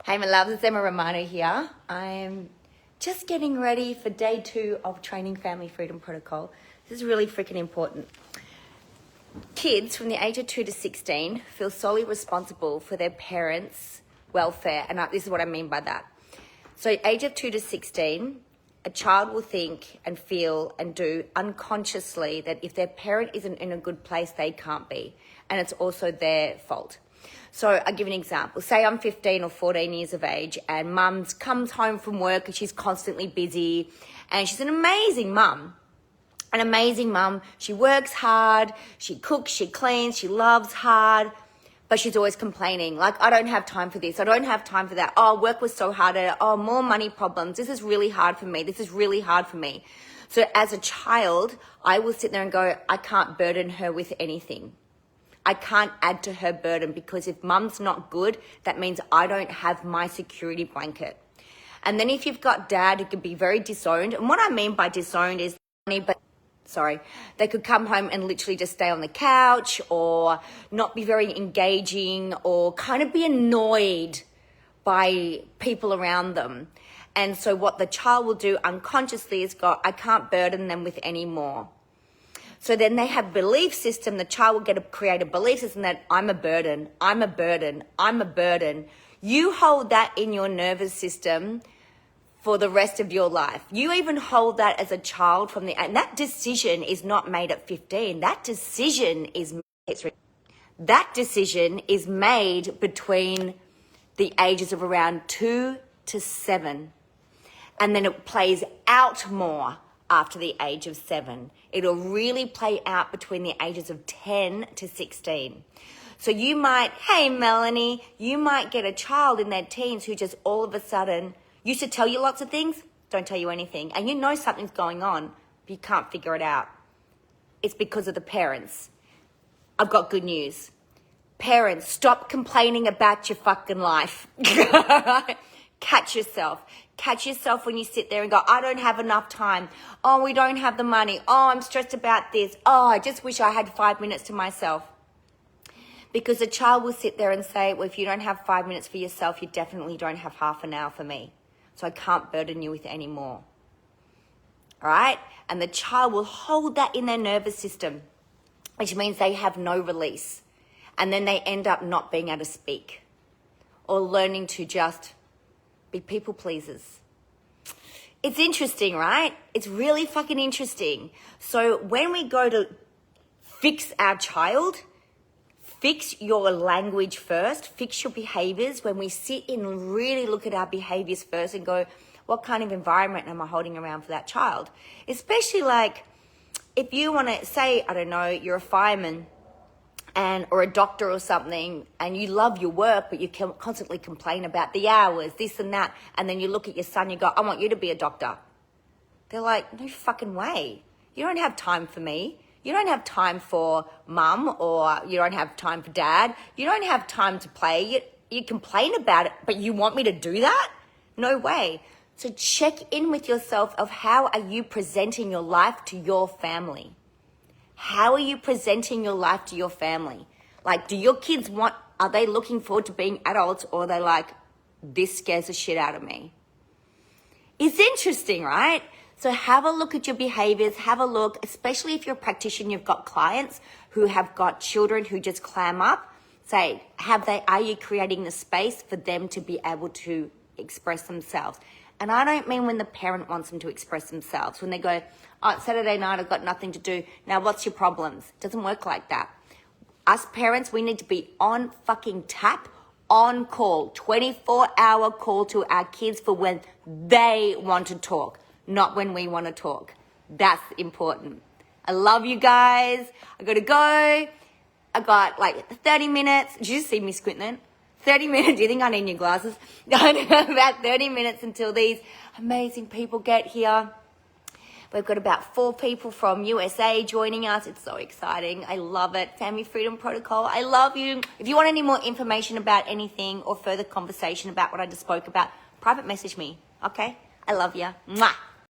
Hey, my loves, it's Emma Romano here. I'm just getting ready for day 2 of training Family Freedom Protocol. This is really freaking important. Kids from the age of 2 to 16 feel solely responsible for their parents' welfare, and this is what I mean by that. So age of 2 to 16, a child will think and feel and do unconsciously that if their parent isn't in a good place, they can't be, and it's also their fault. So I'll give an example. Say I'm 15 or 14 years of age and mum comes home from work and she's constantly busy and she's an amazing mum. An amazing mum. She works hard, she cooks, she cleans, she loves hard, but she's always complaining. Like, I don't have time for this. I don't have time for that. Oh, work was so hard. Oh, more money problems. This is really hard for me. This is really hard for me. So as a child, I will sit there and go, I can't burden her with anything. I can't add to her burden because if mum's not good, that means I don't have my security blanket. And then if you've got dad who can be very disowned, and what I mean by disowned is, they could come home and literally just stay on the couch or not be very engaging or kind of be annoyed by people around them. And so what the child will do unconsciously is go, I can't burden them with any more. So then they have belief system. The child will create a belief system that I'm a burden, I'm a burden, I'm a burden. You hold that in your nervous system for the rest of your life. You even hold that as a child and that decision is not made at 15. That decision is made between the ages of around 2 to 7. And then it plays out more after the age of 7. It'll really play out between the ages of 10 to 16. So you might, hey Melanie, you might get a child in their teens who just all of a sudden used to tell you lots of things, don't tell you anything. And you know something's going on, but you can't figure it out. It's because of the parents. I've got good news. Parents, stop complaining about your fucking life. Catch yourself. Catch yourself when you sit there and go, I don't have enough time. Oh, we don't have the money. Oh, I'm stressed about this. Oh, I just wish I had 5 minutes to myself. Because a child will sit there and say, well, if you don't have 5 minutes for yourself, you definitely don't have half an hour for me. So I can't burden you with any more. All right? And the child will hold that in their nervous system, which means they have no release. And then they end up not being able to speak or learning to just be people pleasers. It's interesting, right? It's really fucking interesting. So when we go to fix our child, fix your language first, fix your behaviors. When we sit in and really look at our behaviors first and go, what kind of environment am I holding around for that child? Especially like if you want to say, I don't know, you're a fireman or a doctor or something, and you love your work, but you constantly complain about the hours, this and that, and then you look at your son, you go, I want you to be a doctor. They're like, no fucking way. You don't have time for me. You don't have time for mum, or you don't have time for dad. You don't have time to play. You complain about it, but you want me to do that? No way. So check in with yourself of how are you presenting your life to your family? How are you presenting your life to your family? Like, do your kids are they looking forward to being adults, or are they like, this scares the shit out of me? It's interesting, right? So have a look at your behaviors, have a look, especially if you're a practitioner, you've got clients who have got children who just clam up. Say, are you creating the space for them to be able to express themselves? And I don't mean when the parent wants them to express themselves. When they go, oh, it's Saturday night, I've got nothing to do. Now, what's your problems? It doesn't work like that. Us parents, we need to be on fucking tap, on call, 24-hour call to our kids for when they want to talk, not when we want to talk. That's important. I love you guys. I got to go. I got like 30 minutes. Did you see me squinting? 30 minutes. Do you think I need new glasses? About 30 minutes until these amazing people get here. We've got about 4 people from USA joining us. It's so exciting. I love it. Family Freedom Protocol. I love you. If you want any more information about anything or further conversation about what I just spoke about, private message me. Okay? I love you. Mwah.